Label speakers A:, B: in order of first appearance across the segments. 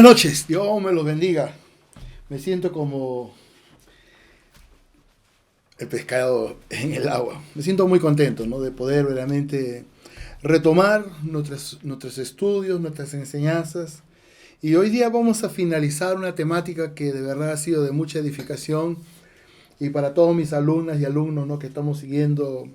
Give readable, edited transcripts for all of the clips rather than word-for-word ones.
A: Buenas noches, Dios me los bendiga. Me siento como el pescado en el agua. Me siento muy contento, ¿no? De poder verdaderamente retomar nuestros estudios, nuestras enseñanzas. Y hoy día vamos a finalizar una temática que de verdad ha sido de mucha edificación. Y para todos mis alumnas y alumnos, ¿no?, que estamos siguiendo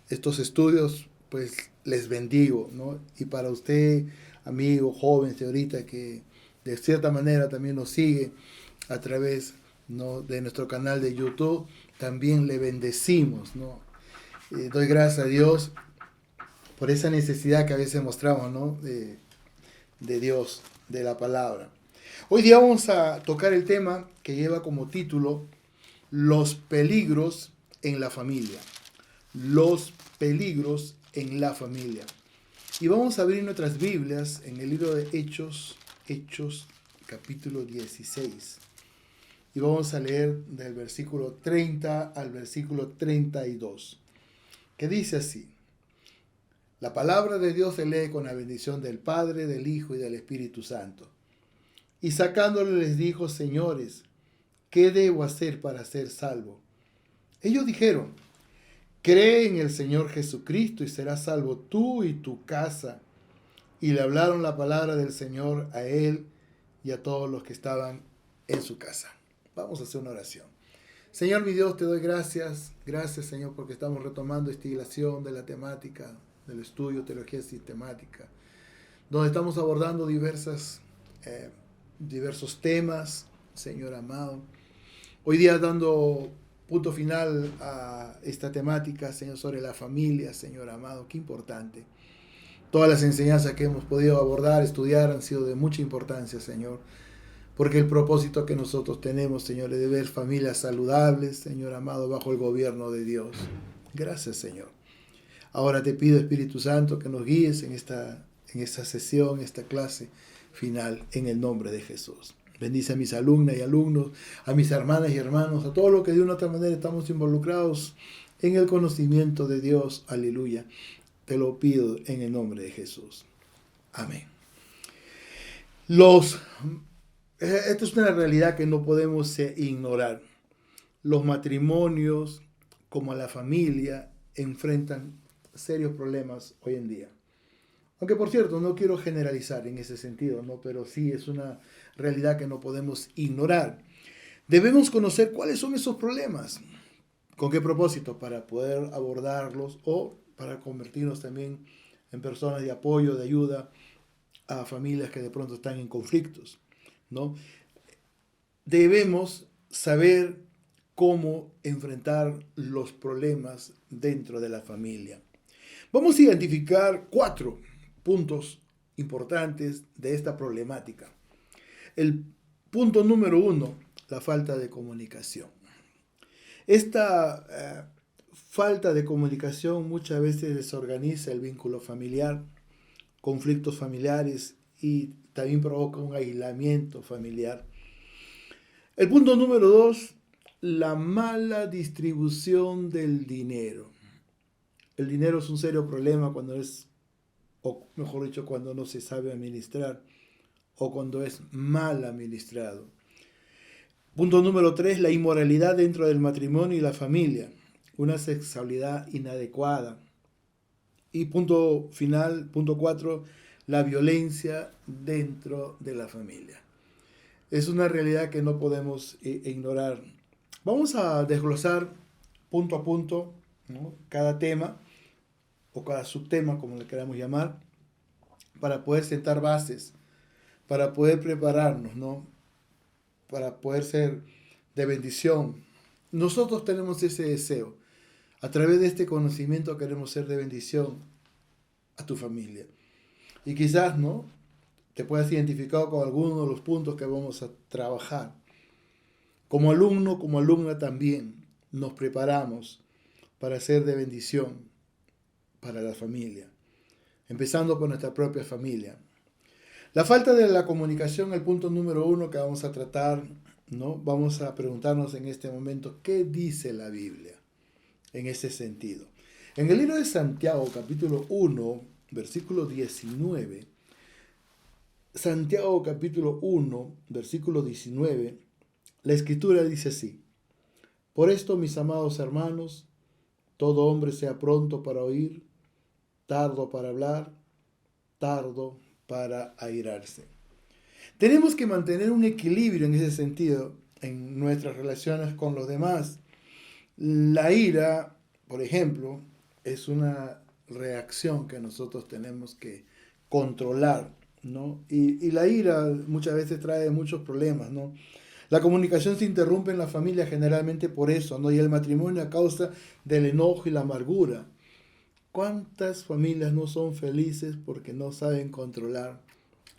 A: estos estudios, pues les bendigo, ¿no? Y para usted, amigo, joven, señorita, que de cierta manera también nos sigue a través, ¿no?, de nuestro canal de YouTube, también le bendecimos, ¿no? Doy gracias a Dios por esa necesidad que a veces mostramos, ¿no?, de Dios, de la palabra. Hoy día vamos a tocar el tema que lleva como título Los peligros en la familia. Los peligros en la familia. Y vamos a abrir nuestras Biblias en el libro de Hechos capítulo 16. Y vamos a leer del versículo 30 al versículo 32, que dice así: La palabra de Dios se lee con la bendición del Padre, del Hijo y del Espíritu Santo. Y sacándole les dijo: Señores, ¿qué debo hacer para ser salvo? Ellos dijeron: Cree en el Señor Jesucristo y serás salvo tú y tu casa. Y le hablaron la palabra del Señor a él y a todos los que estaban en su casa. Vamos a hacer una oración. Señor mi Dios, te doy gracias. Gracias, Señor, porque estamos retomando esta ilación de la temática del estudio teología sistemática, donde estamos abordando diversos temas, Señor amado. Hoy día dando punto final a esta temática, Señor, sobre la familia, Señor amado. Qué importante. Todas las enseñanzas que hemos podido abordar, estudiar, han sido de mucha importancia, Señor, porque el propósito que nosotros tenemos, Señor, es de ver familias saludables, Señor amado, bajo el gobierno de Dios. Gracias, Señor. Ahora te pido, Espíritu Santo, que nos guíes en esta sesión, esta clase final, en el nombre de Jesús. Bendice a mis alumnas y alumnos, a mis hermanas y hermanos, a todos los que de una u otra manera estamos involucrados en el conocimiento de Dios. Aleluya. Te lo pido en el nombre de Jesús. Amén. Esto es una realidad que no podemos ignorar. Los matrimonios, como la familia, enfrentan serios problemas hoy en día. Aunque, por cierto, no quiero generalizar en ese sentido, ¿no? Pero sí es una realidad que no podemos ignorar. Debemos conocer cuáles son esos problemas. ¿Con qué propósito? Para poder abordarlos o para convertirnos también en personas de apoyo, de ayuda a familias que de pronto están en conflictos, ¿no? Debemos saber cómo enfrentar los problemas dentro de la familia. Vamos a identificar 4 puntos importantes de esta problemática. El punto número 1, la falta de comunicación. Esta falta de comunicación muchas veces desorganiza el vínculo familiar, conflictos familiares y también provoca un aislamiento familiar. El punto número 2, la mala distribución del dinero. El dinero es un serio problema cuando o mejor dicho, cuando no se sabe administrar o cuando es mal administrado. Punto número 3, la inmoralidad dentro del matrimonio y la familia, una sexualidad inadecuada. Y punto final, punto 4, la violencia dentro de la familia. Es una realidad que no podemos ignorar. Vamos a desglosar punto a punto, ¿no?, cada tema o cada subtema, como le queramos llamar, para poder sentar bases, para poder prepararnos, ¿no?, para poder ser de bendición. Nosotros tenemos ese deseo. A través de este conocimiento queremos ser de bendición a tu familia. Y quizás, ¿no?, te puedas identificar con alguno de los puntos que vamos a trabajar. Como alumno, como alumna también nos preparamos para ser de bendición para la familia, empezando por nuestra propia familia. La falta de la comunicación, el punto número 1 que vamos a tratar, ¿no? Vamos a preguntarnos en este momento, ¿qué dice la Biblia en ese sentido? En el libro de Santiago, capítulo 1, versículo 19, Santiago capítulo 1, versículo 19, la escritura dice así: por esto, mis amados hermanos, todo hombre sea pronto para oír, tardo para hablar, tardo para airarse. Tenemos que mantener un equilibrio en ese sentido en nuestras relaciones con los demás. La ira, por ejemplo, es una reacción que nosotros tenemos que controlar, ¿no? Y la ira muchas veces trae muchos problemas, ¿no? La comunicación se interrumpe en la familia generalmente por eso, ¿no? Y el matrimonio a causa del enojo y la amargura. ¿Cuántas familias no son felices porque no saben controlar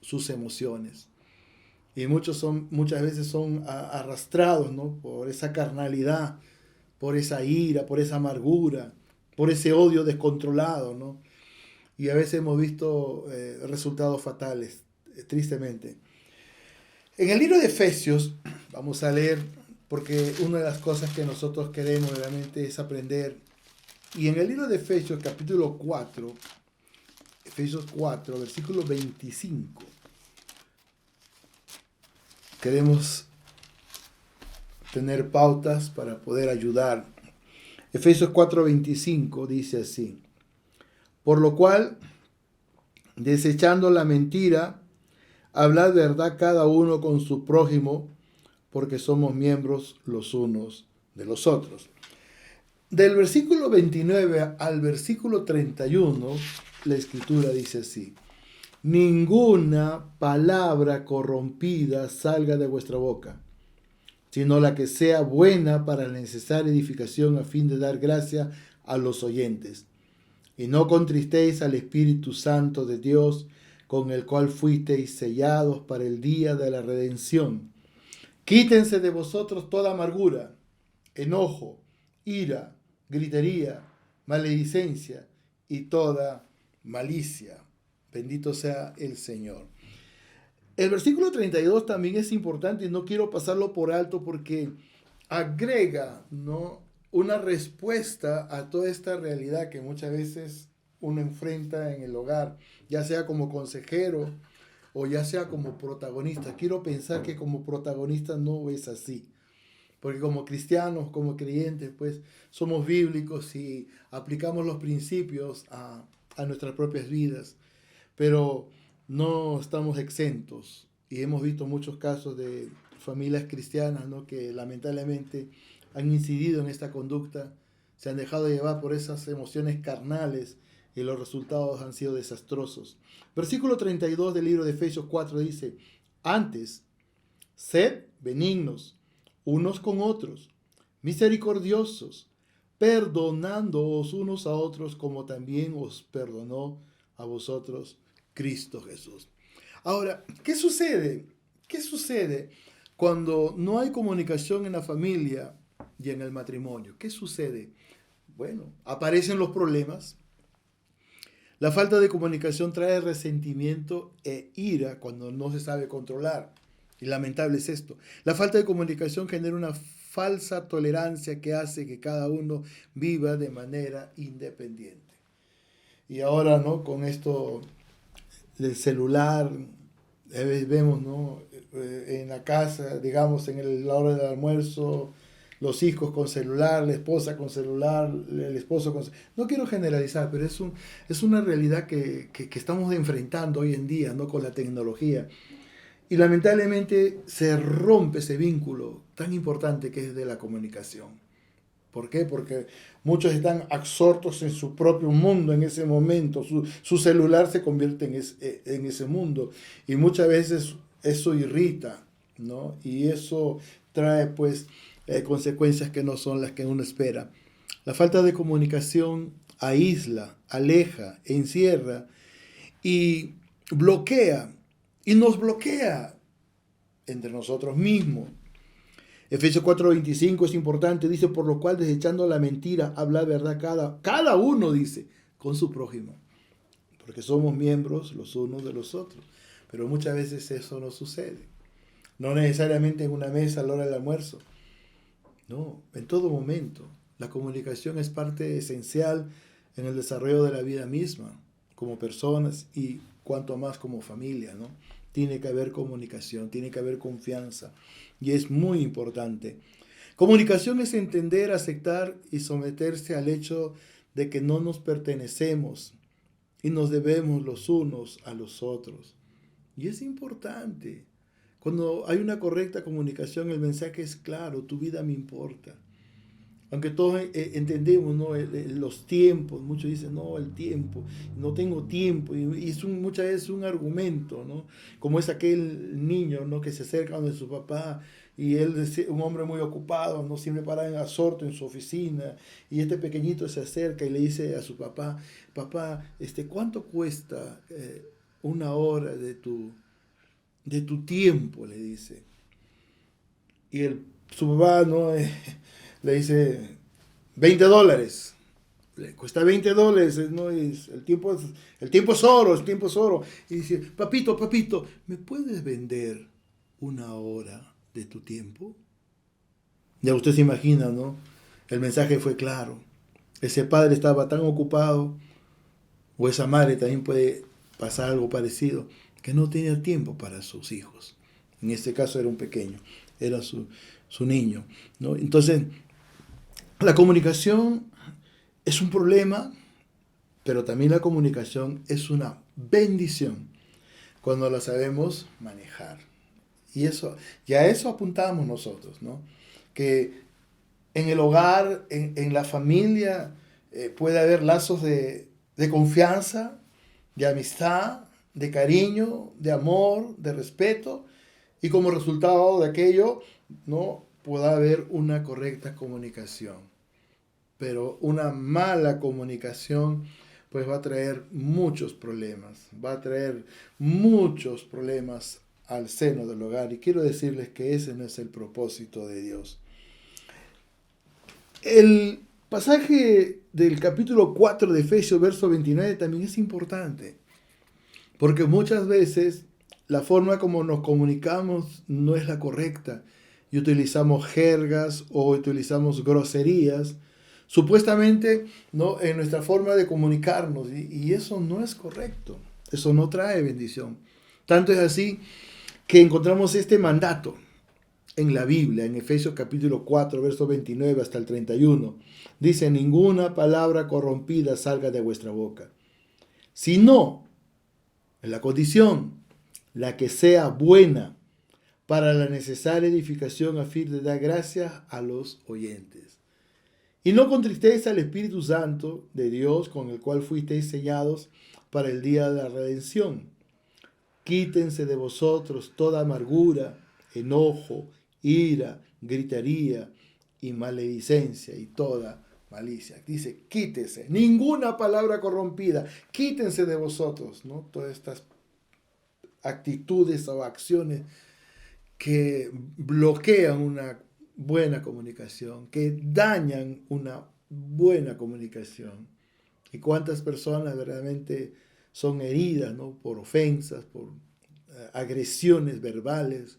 A: sus emociones? Y muchas veces son arrastrados, ¿no? Por esa carnalidad, por esa ira, por esa amargura, por ese odio descontrolado, ¿no? Y a veces hemos visto resultados fatales, tristemente. En el libro de Efesios, vamos a leer, porque una de las cosas que nosotros queremos realmente es aprender. Y en el libro de Efesios, capítulo 4, Efesios 4, versículo 25, queremos tener pautas para poder ayudar. Efesios 4:25 dice así: por lo cual, desechando la mentira, hablad verdad cada uno con su prójimo, porque somos miembros los unos de los otros. Del versículo 29 al versículo 31, la escritura dice así: ninguna palabra corrompida salga de vuestra boca, sino la que sea buena para la necesaria edificación a fin de dar gracia a los oyentes. Y no contristéis al Espíritu Santo de Dios, con el cual fuisteis sellados para el día de la redención. Quítense de vosotros toda amargura, enojo, ira, gritería, maledicencia y toda malicia. Bendito sea el Señor. El versículo 32 también es importante y no quiero pasarlo por alto porque agrega, ¿no?, una respuesta a toda esta realidad que muchas veces uno enfrenta en el hogar, ya sea como consejero o ya sea como protagonista. Quiero pensar que como protagonista no es así, porque como cristianos, como creyentes, pues somos bíblicos y aplicamos los principios a nuestras propias vidas, pero no estamos exentos. Y hemos visto muchos casos de familias cristianas, ¿no?, que lamentablemente han incidido en esta conducta, se han dejado llevar por esas emociones carnales y los resultados han sido desastrosos. Versículo 32 del libro de Efesios 4 dice: antes, sed benignos unos con otros, misericordiosos, perdonándoos unos a otros como también os perdonó a vosotros Cristo Jesús. Ahora, ¿qué sucede? ¿Qué sucede cuando no hay comunicación en la familia y en el matrimonio? ¿Qué sucede? Bueno, aparecen los problemas. La falta de comunicación trae resentimiento e ira cuando no se sabe controlar. Y lamentable es esto. La falta de comunicación genera una falsa tolerancia que hace que cada uno viva de manera independiente. Y ahora, ¿no?, con esto del celular, a veces vemos, ¿no?, en la casa, digamos, la hora del almuerzo, los hijos con celular, la esposa con celular, el esposo con celular. No quiero generalizar, pero es una realidad que estamos enfrentando hoy en día, ¿no?, con la tecnología. Y lamentablemente se rompe ese vínculo tan importante que es de la comunicación. ¿Por qué? Porque muchos están absortos en su propio mundo en ese momento. Su celular se convierte en ese mundo. Y muchas veces eso irrita, ¿no? Y eso trae, pues, consecuencias que no son las que uno espera. La falta de comunicación aísla, aleja, encierra y bloquea. Y nos bloquea entre nosotros mismos. Efesios 4:25 es importante, dice: por lo cual, desechando la mentira, habla verdad cada uno, dice, con su prójimo, porque somos miembros los unos de los otros. Pero muchas veces eso no sucede, no necesariamente en una mesa a la hora del almuerzo, no, en todo momento. La comunicación es parte esencial en el desarrollo de la vida misma, como personas y cuanto más como familia, ¿no? tiene que haber comunicación, tiene que haber confianza. Y es muy importante. Comunicación es entender, aceptar y someterse al hecho de que no nos pertenecemos y nos debemos los unos a los otros. Y es importante. Cuando hay una correcta comunicación, el mensaje es claro: tu vida me importa. Aunque todos entendemos, ¿no? Los tiempos, muchos dicen, no, el tiempo, no tengo tiempo, y es muchas veces un argumento, ¿no? Como es aquel niño, ¿no? Que se acerca donde su papá, y él es un hombre muy ocupado, no siempre para en absorto en su oficina, y este pequeñito se acerca y le dice a su papá: papá, ¿cuánto cuesta una hora de tu tiempo? Le dice. Y su papá, ¿no? Le dice $20. Le cuesta $20, ¿no? El tiempo es oro, el tiempo es oro. Y dice: papito, papito, ¿me puedes vender una hora de tu tiempo? Ya usted se imagina, ¿no? El mensaje fue claro. Ese padre estaba tan ocupado, o esa madre también puede pasar algo parecido, que no tenía tiempo para sus hijos. En este caso era un pequeño, era su niño, ¿no? Entonces, la comunicación es un problema, pero también la comunicación es una bendición cuando la sabemos manejar. Y a eso apuntamos nosotros, ¿no? Que en el hogar, en la familia, puede haber lazos de confianza, de amistad, de cariño, de amor, de respeto, y como resultado de aquello, ¿no? Pueda haber una correcta comunicación. Pero una mala comunicación pues va a traer muchos problemas, va a traer muchos problemas al seno del hogar, y quiero decirles que ese no es el propósito de Dios. El pasaje del capítulo 4 de Efesios, verso 29, también es importante, porque muchas veces la forma como nos comunicamos no es la correcta y utilizamos jergas o utilizamos groserías supuestamente, ¿no? En nuestra forma de comunicarnos, y eso no es correcto, eso no trae bendición. Tanto es así que encontramos este mandato en la Biblia, en Efesios capítulo 4, verso 29 hasta el 31. Dice: ninguna palabra corrompida salga de vuestra boca, sino en la condición, la que sea buena para la necesaria edificación, a fin de dar gracias a los oyentes. Y no contristéis al Espíritu Santo de Dios, con el cual fuisteis sellados para el día de la redención. Quítense de vosotros toda amargura, enojo, ira, gritería y maledicencia y toda malicia. Dice: quítese, ninguna palabra corrompida, quítense de vosotros, ¿no? Todas estas actitudes o acciones que bloquean una buena comunicación, que dañan una buena comunicación. Y cuántas personas verdaderamente son heridas, ¿no? Por ofensas, por agresiones verbales,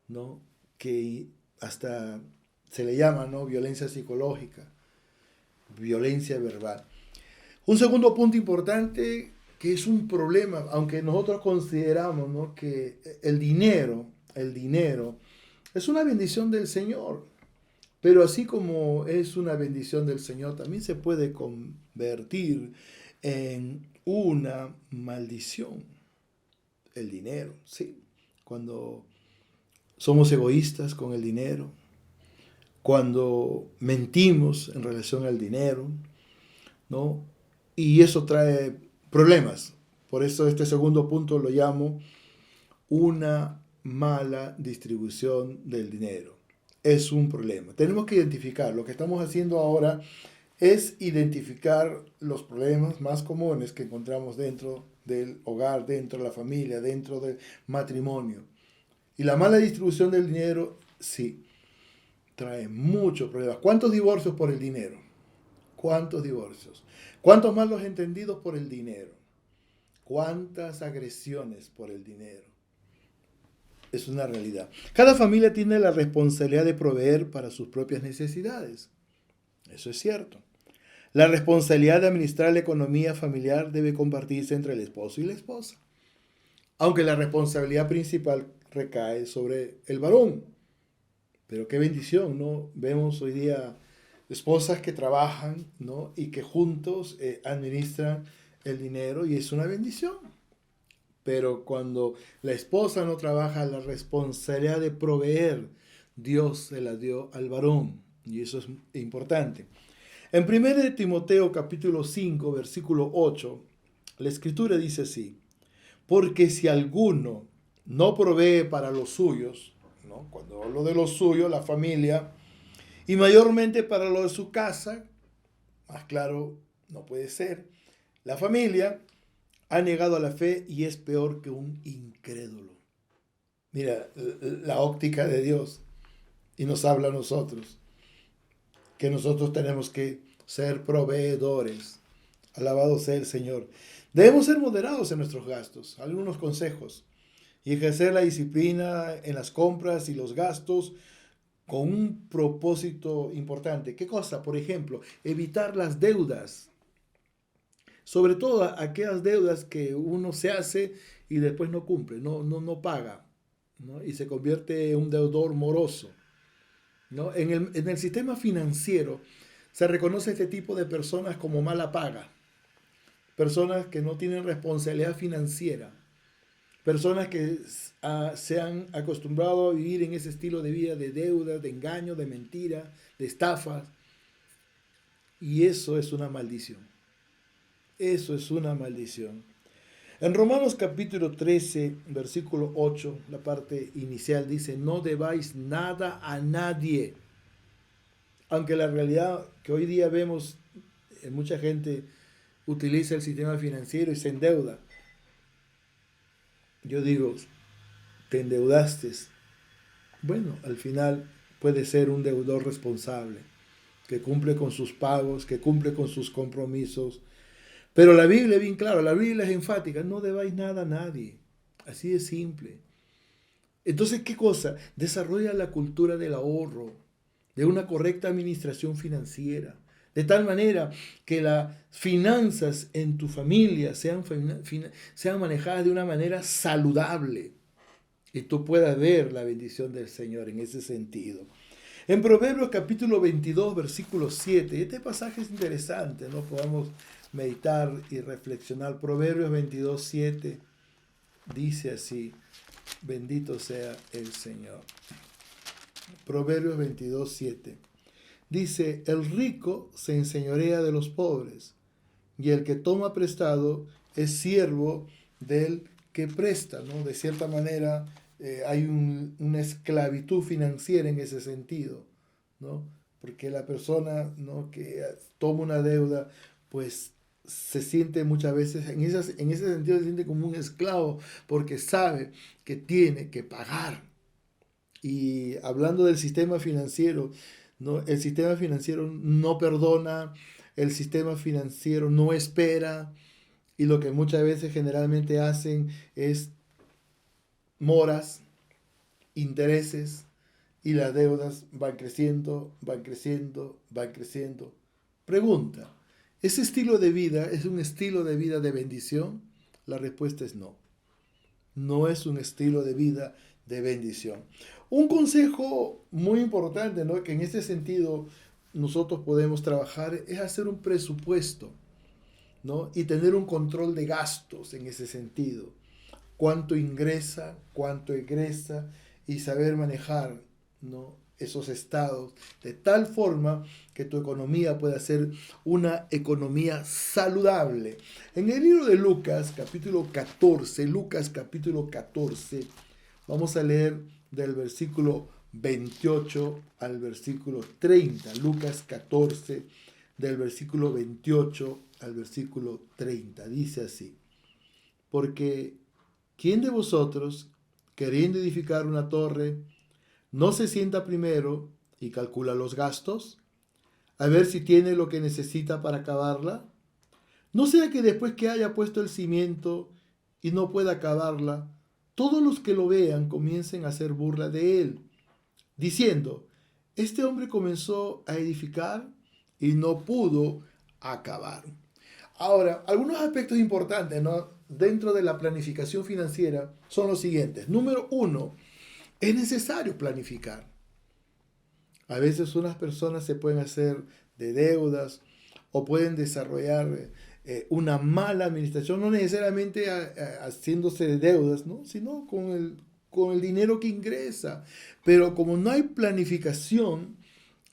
A: ¿no? Que hasta se le llama, ¿no? Violencia psicológica, violencia verbal. Un segundo punto importante, que es un problema, aunque nosotros consideramos, ¿no? Que el dinero es una bendición del Señor, pero así como es una bendición del Señor, también se puede convertir en una maldición. El dinero, sí. Cuando somos egoístas con el dinero, cuando mentimos en relación al dinero, ¿no? Y eso trae problemas. Por eso este segundo punto lo llamo una mala distribución del dinero. Es un problema. Tenemos que identificar. Lo que estamos haciendo ahora es identificar los problemas más comunes que encontramos dentro del hogar, dentro de la familia, dentro del matrimonio. Y la mala distribución del dinero, sí, trae muchos problemas. ¿Cuántos divorcios por el dinero? ¿Cuántos divorcios? ¿Cuántos malos entendidos por el dinero? ¿Cuántas agresiones por el dinero? Es una realidad. Cada familia tiene la responsabilidad de proveer para sus propias necesidades. Eso es cierto. La responsabilidad de administrar la economía familiar debe compartirse entre el esposo y la esposa. aunque la responsabilidad principal recae sobre el varón. Pero qué bendición, ¿no? Vemos hoy día esposas que trabajan, ¿no? Y que juntos administran el dinero y es una bendición. Pero cuando la esposa no trabaja, la responsabilidad de proveer, Dios se la dio al varón. Y eso es importante. En 1 Timoteo capítulo 5, versículo 8, la escritura dice así: porque si alguno no provee para los suyos, ¿no? Cuando hablo de los suyos, la familia, y mayormente para lo de su casa, más claro no puede ser, la familia ha negado a la fe y es peor que un incrédulo. Mira, la óptica de Dios, y nos habla a nosotros, que nosotros tenemos que ser proveedores. Alabado sea el Señor. Debemos ser moderados en nuestros gastos. Algunos consejos. Y ejercer la disciplina en las compras y los gastos con un propósito importante. ¿Qué cosa? Por ejemplo, evitar las deudas. Sobre todo aquellas deudas que uno se hace y después no cumple, no paga, ¿no? Y se convierte en un deudor moroso, ¿no? En el sistema financiero se reconoce este tipo de personas como mala paga, personas que no tienen responsabilidad financiera, personas que se han acostumbrado a vivir en ese estilo de vida de deuda, de engaño, de mentira, de estafas. Y eso es una maldición. Eso es una maldición. En Romanos capítulo 13, versículo 8, la parte inicial dice: no debáis nada a nadie. Aunque la realidad que hoy día vemos, mucha gente utiliza el sistema financiero y se endeuda. Yo digo, te endeudaste. Bueno, al final puede ser un deudor responsable, que cumple con sus pagos, que cumple con sus compromisos. Pero la Biblia es bien clara, la Biblia es enfática: no debáis nada a nadie. Así de simple. Entonces, ¿qué cosa? Desarrolla la cultura del ahorro, de una correcta administración financiera, de tal manera que las finanzas en tu familia sean manejadas de una manera saludable y tú puedas ver la bendición del Señor en ese sentido. En Proverbios capítulo 22, versículo 7, este pasaje es interesante, ¿no? Podamos meditar y reflexionar. Proverbios 22, 7 dice así: bendito sea el Señor. Proverbios 22, 7 dice: el rico se enseñorea de los pobres, y el que toma prestado es siervo del que presta, ¿no? De cierta manera hay una esclavitud financiera en ese sentido, ¿no? Porque la persona, ¿no?, que toma una deuda, pues se siente muchas veces, en ese sentido se siente como un esclavo, porque sabe que tiene que pagar. Y hablando del sistema financiero, ¿no? El sistema financiero no perdona, el sistema financiero no espera, y lo que muchas veces generalmente hacen es moras, intereses, y las deudas van creciendo, van creciendo, van creciendo. Pregunta: ¿ese estilo de vida es un estilo de vida de bendición? La respuesta es no. No es un estilo de vida de bendición. Un consejo muy importante, ¿no?, que en este sentido nosotros podemos trabajar, es hacer un presupuesto, ¿no? Y tener un control de gastos en ese sentido. Cuánto ingresa, cuánto egresa, y saber manejar, ¿no?, esos estados de tal forma que tu economía pueda ser una economía saludable. En el libro de Lucas capítulo 14, vamos a leer del versículo 28 al versículo 30. Lucas 14, del versículo 28 al versículo 30. Dice así: porque ¿quién de vosotros, queriendo edificar una torre, no se sienta primero y calcula los gastos, a ver si tiene lo que necesita para acabarla? No sea que después que haya puesto el cimiento y no pueda acabarla, todos los que lo vean comiencen a hacer burla de él, diciendo: este hombre comenzó a edificar y no pudo acabar. Ahora, algunos aspectos importantes, ¿no? dentro de la planificación financiera son los siguientes. Número uno, es necesario planificar. A veces unas personas se pueden hacer de deudas o pueden desarrollar una mala administración, no necesariamente haciéndose de deudas, ¿no? Sino con el dinero que ingresa. Pero como no hay planificación,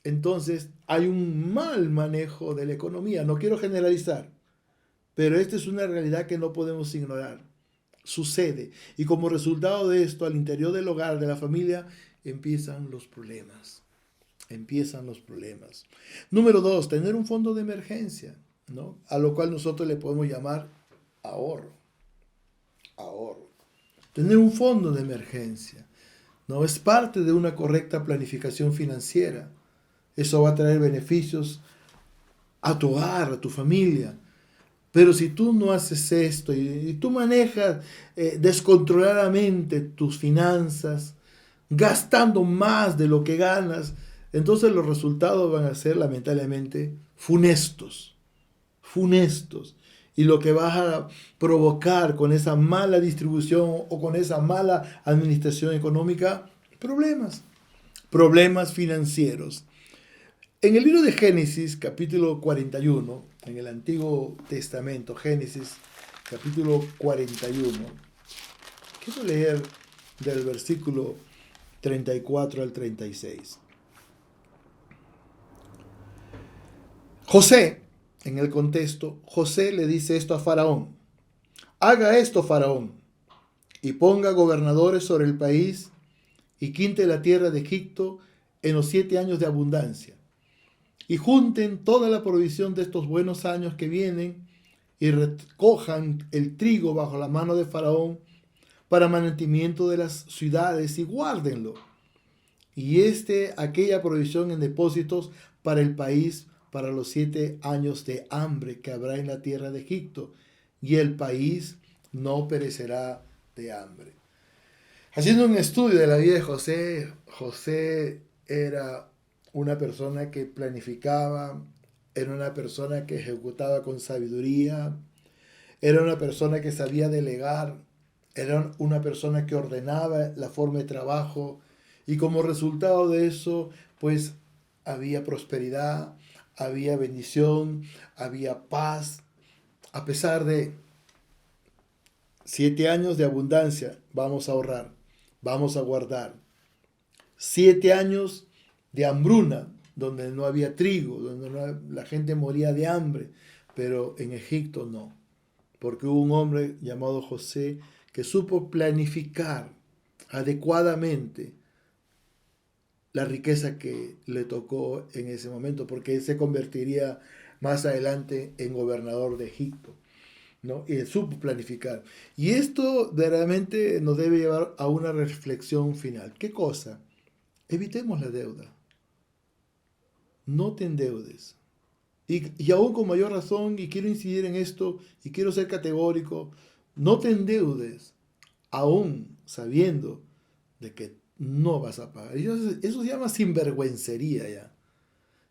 A: entonces hay un mal manejo de la economía. No quiero generalizar, pero esta es una realidad que no podemos ignorar. Sucede. Y como resultado de esto, al interior del hogar, de la familia, empiezan los problemas. Empiezan los problemas. Número dos, tener un fondo de emergencia, ¿no? A lo cual nosotros le podemos llamar ahorro. Ahorro. Tener un fondo de emergencia, ¿no? Es parte de una correcta planificación financiera. Eso va a traer beneficios a tu hogar, a tu familia. Pero si tú no haces esto y tú manejas descontroladamente tus finanzas, gastando más de lo que ganas, entonces los resultados van a ser lamentablemente funestos, funestos. Y lo que vas a provocar con esa mala distribución o con esa mala administración económica, problemas, problemas financieros. En el libro de Génesis, capítulo 41, en el Antiguo Testamento, Génesis, capítulo 41, quiero leer del versículo 34 al 36. José, en el contexto, José le dice esto a Faraón: haga esto, Faraón, y ponga gobernadores sobre el país y quinte la tierra de Egipto en los 7 años de abundancia. Y junten toda la provisión de estos buenos años que vienen y recojan el trigo bajo la mano de Faraón para mantenimiento de las ciudades y guárdenlo. Y aquella provisión en depósitos para el país para los 7 años de hambre que habrá en la tierra de Egipto, y el país no perecerá de hambre. Haciendo un estudio de la vida de José, José era una persona que planificaba, era una persona que ejecutaba con sabiduría, era una persona que sabía delegar, era una persona que ordenaba la forma de trabajo, y como resultado de eso, pues había prosperidad, había bendición, había paz, a pesar de 7 años de abundancia. Vamos a ahorrar, vamos a guardar. 7 años de hambruna, donde no había trigo, donde la gente moría de hambre, pero en Egipto no, porque hubo un hombre llamado José que supo planificar adecuadamente la riqueza que le tocó en ese momento, porque él se convertiría más adelante en gobernador de Egipto, ¿no? Y él supo planificar. Y esto realmente nos debe llevar a una reflexión final. ¿Qué cosa? Evitemos la deuda. No te endeudes. Y aún con mayor razón, y quiero incidir en esto, y quiero ser categórico, no te endeudes, aún sabiendo de que no vas a pagar. Eso se llama sinvergüencería ya.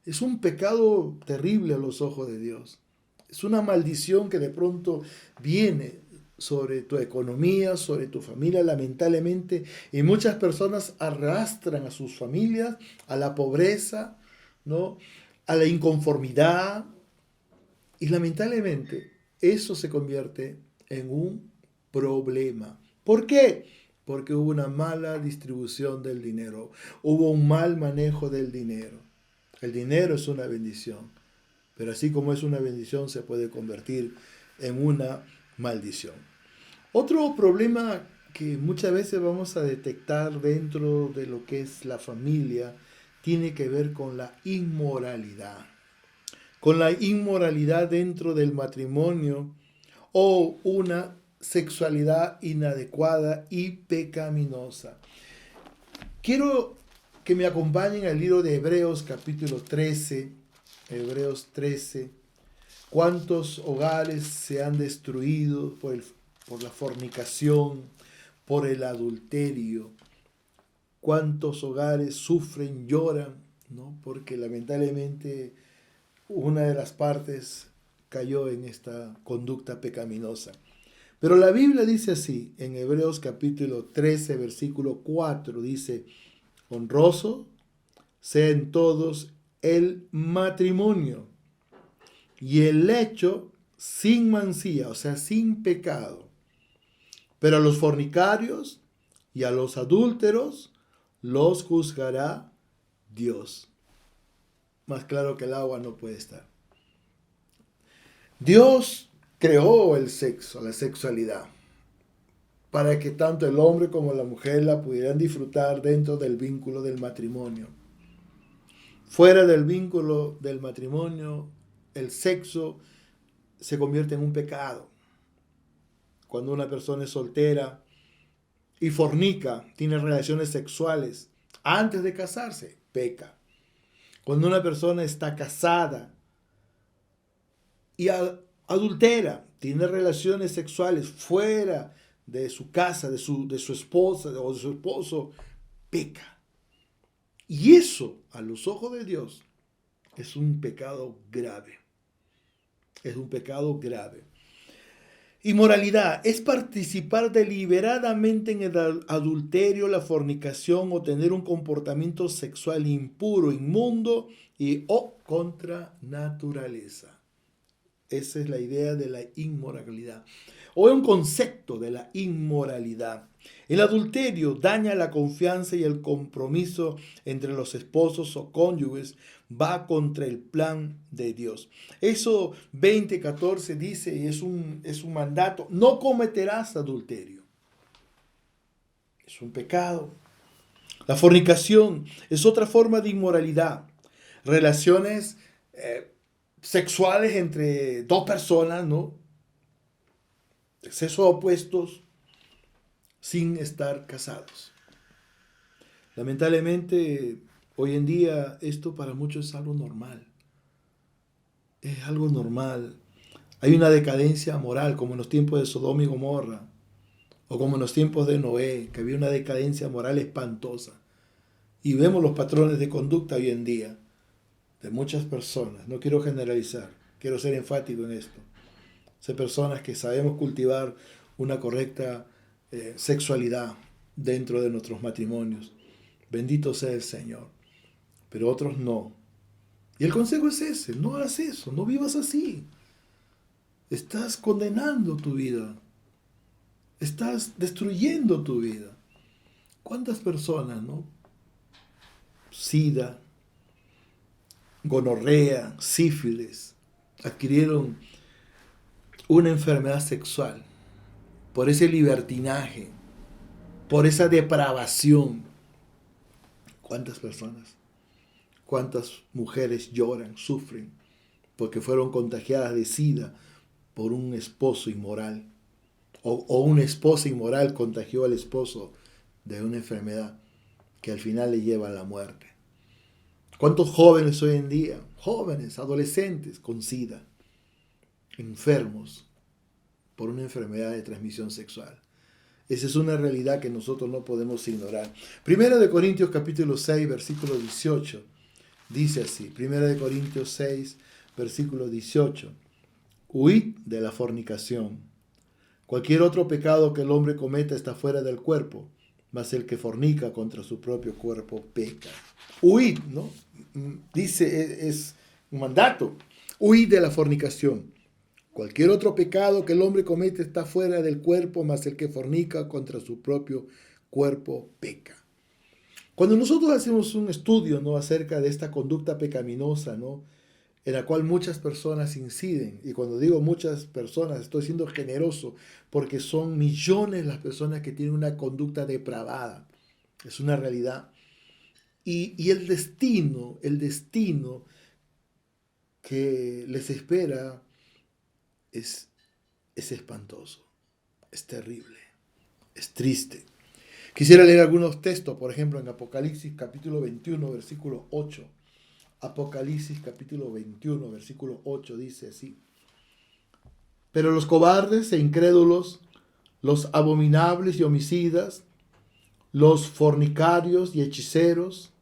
A: Es un pecado terrible a los ojos de Dios. Es una maldición que de pronto viene sobre tu economía, sobre tu familia, lamentablemente. Y muchas personas arrastran a sus familias a la pobreza, ¿no? A la inconformidad. Y lamentablemente eso se convierte en un problema. ¿Por qué? Porque hubo una mala distribución del dinero. Hubo un mal manejo del dinero. El dinero es una bendición, pero así como es una bendición se puede convertir en una maldición. Otro problema que muchas veces vamos a detectar dentro de lo que es la familia tiene que ver con la inmoralidad. Con la inmoralidad dentro del matrimonio o una sexualidad inadecuada y pecaminosa. Quiero que me acompañen al libro de Hebreos capítulo 13, Hebreos 13. ¿Cuántos hogares se han destruido por la fornicación, por el adulterio? ¿Cuántos hogares sufren, lloran, ¿no? Porque lamentablemente una de las partes cayó en esta conducta pecaminosa. Pero la Biblia dice así, en Hebreos capítulo 13, versículo 4, dice, honroso sea en todos el matrimonio y el lecho sin mancilla, o sea, sin pecado. Pero a los fornicarios y a los adúlteros los juzgará Dios. Más claro que el agua no puede estar. Dios creó el sexo, la sexualidad, para que tanto el hombre como la mujer la pudieran disfrutar dentro del vínculo del matrimonio. Fuera del vínculo del matrimonio, el sexo se convierte en un pecado. Cuando una persona es soltera y fornica, tiene relaciones sexuales antes de casarse, peca. Cuando una persona está casada y adultera, tiene relaciones sexuales fuera de su casa, de su esposa o de su esposo, peca. Y eso, a los ojos de Dios, es un pecado grave. Es un pecado grave. Inmoralidad es participar deliberadamente en el adulterio, la fornicación o tener un comportamiento sexual impuro, inmundo o contra naturaleza. Esa es la idea de la inmoralidad. O es un concepto de la inmoralidad. El adulterio daña la confianza y el compromiso entre los esposos o cónyuges, va contra el plan de Dios. Eso 20:14 dice, y es un mandato, no cometerás adulterio. Es un pecado. La fornicación es otra forma de inmoralidad. Relaciones sexuales entre dos personas, ¿no? De sexos opuestos, sin estar casados. Lamentablemente, hoy en día esto para muchos es algo normal. Es algo normal. Hay una decadencia moral, como en los tiempos de Sodoma y Gomorra, o como en los tiempos de Noé, que había una decadencia moral espantosa. Y vemos los patrones de conducta hoy en día de muchas personas. No quiero generalizar, quiero ser enfático en esto. Son personas que sabemos cultivar una correcta sexualidad dentro de nuestros matrimonios. Bendito sea el Señor. Pero otros no. Y el consejo es ese, no hagas eso, no vivas así. Estás condenando tu vida. Estás destruyendo tu vida. ¿Cuántas personas, no? SIDA, gonorrea, sífilis, adquirieron una enfermedad sexual por ese libertinaje, por esa depravación. ¿Cuántas personas? ¿Cuántas mujeres lloran, sufren porque fueron contagiadas de SIDA por un esposo inmoral? O una esposa inmoral contagió al esposo de una enfermedad que al final le lleva a la muerte. ¿Cuántos jóvenes hoy en día, jóvenes, adolescentes con SIDA, enfermos por una enfermedad de transmisión sexual? Esa es una realidad que nosotros no podemos ignorar. Primera de Corintios capítulo 6, versículo 18, dice así. Primera de Corintios 6, versículo 18. Huid de la fornicación. Cualquier otro pecado que el hombre cometa está fuera del cuerpo, mas el que fornica contra su propio cuerpo peca. Huid, ¿no? Dice, es un mandato. Huid de la fornicación. Cualquier otro pecado que el hombre comete está fuera del cuerpo, mas el que fornica contra su propio cuerpo peca. Cuando nosotros hacemos un estudio, ¿no?, acerca de esta conducta pecaminosa, ¿no?, en la cual muchas personas inciden, y cuando digo muchas personas estoy siendo generoso porque son millones las personas que tienen una conducta depravada, es una realidad, y el destino que les espera es espantoso, es terrible, es triste. Quisiera leer algunos textos, por ejemplo en Apocalipsis capítulo 21, versículo 8. Apocalipsis capítulo 21, versículo 8 dice así: pero los cobardes e incrédulos, los abominables y homicidas, los fornicarios y hechiceros,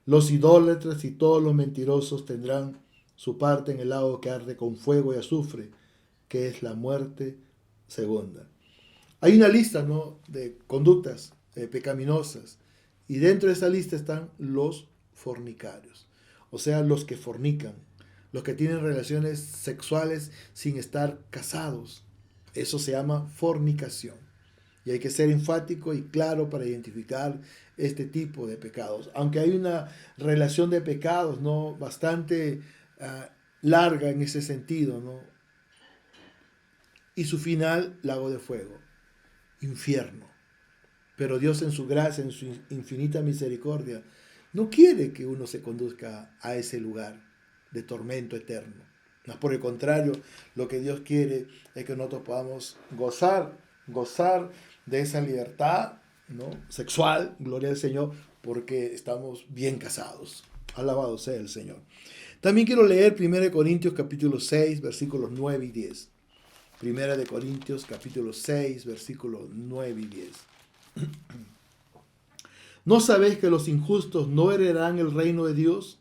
A: los idólatras y todos los mentirosos tendrán su parte en el lago que arde con fuego y azufre, que es la muerte segunda. Hay una lista, ¿no?, de conductas pecaminosas, y dentro de esa lista están los fornicarios, o sea, los que fornican, los que tienen relaciones sexuales sin estar casados. Eso se llama fornicación. Y hay que ser enfático y claro para identificar este tipo de pecados. Aunque hay una relación de pecados, ¿no?, bastante larga en ese sentido, ¿no? Y su final, lago de fuego, infierno. Pero Dios, en su gracia, en su infinita misericordia, no quiere que uno se conduzca a ese lugar de tormento eterno. Más por el contrario, lo que Dios quiere es que nosotros podamos gozar de esa libertad, ¿no?, sexual, gloria al Señor, porque estamos bien casados. Alabado sea el Señor. También quiero leer 1 Corintios capítulo 6, versículos 9 y 10. 1 Corintios capítulo 6, versículos 9 y 10. ¿No sabéis que los injustos no heredarán el reino de Dios?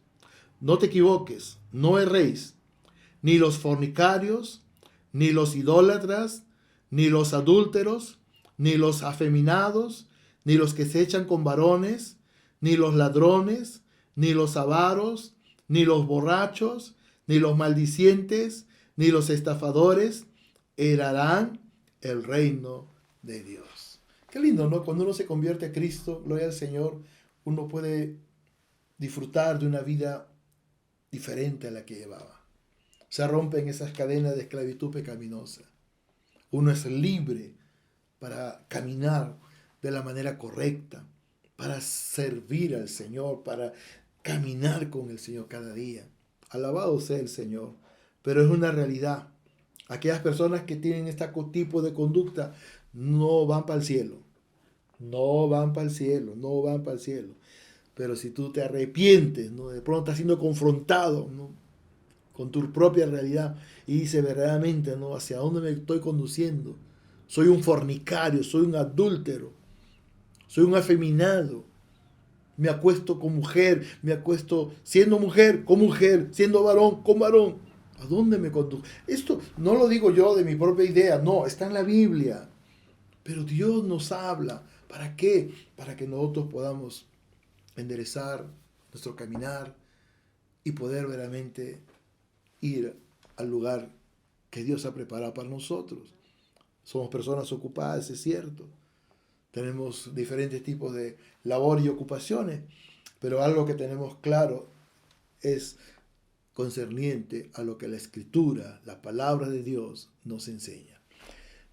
A: No te equivoques, no erréis. Ni los fornicarios, ni los idólatras, ni los adúlteros, ni los afeminados, ni los que se echan con varones, ni los ladrones, ni los avaros, ni los borrachos, ni los maldicientes, ni los estafadores heredarán el reino de Dios. Qué lindo, ¿no? Cuando uno se convierte a Cristo, gloria al Señor, uno puede disfrutar de una vida diferente a la que llevaba. Se rompen esas cadenas de esclavitud pecaminosa. Uno es libre para caminar de la manera correcta, para servir al Señor, para caminar con el Señor cada día. Alabado sea el Señor. Pero es una realidad. Aquellas personas que tienen este tipo de conducta no van para el cielo. No van para el cielo, no van para el cielo. Pero si tú te arrepientes, ¿no?, de pronto estás siendo confrontado, ¿no?, con tu propia realidad, y dices verdaderamente, ¿no?, ¿hacia dónde me estoy conduciendo? Soy un fornicario, soy un adúltero, soy un afeminado. Me acuesto con mujer, me acuesto siendo mujer, con mujer, siendo varón, con varón. ¿A dónde me conduzco? Esto no lo digo yo de mi propia idea, no, está en la Biblia. Pero Dios nos habla. ¿Para qué? Para que nosotros podamos enderezar nuestro caminar y poder verdaderamente ir al lugar que Dios ha preparado para nosotros. Somos personas ocupadas, es cierto. Tenemos diferentes tipos de labor y ocupaciones, pero algo que tenemos claro es concerniente a lo que la Escritura, la palabra de Dios, nos enseña.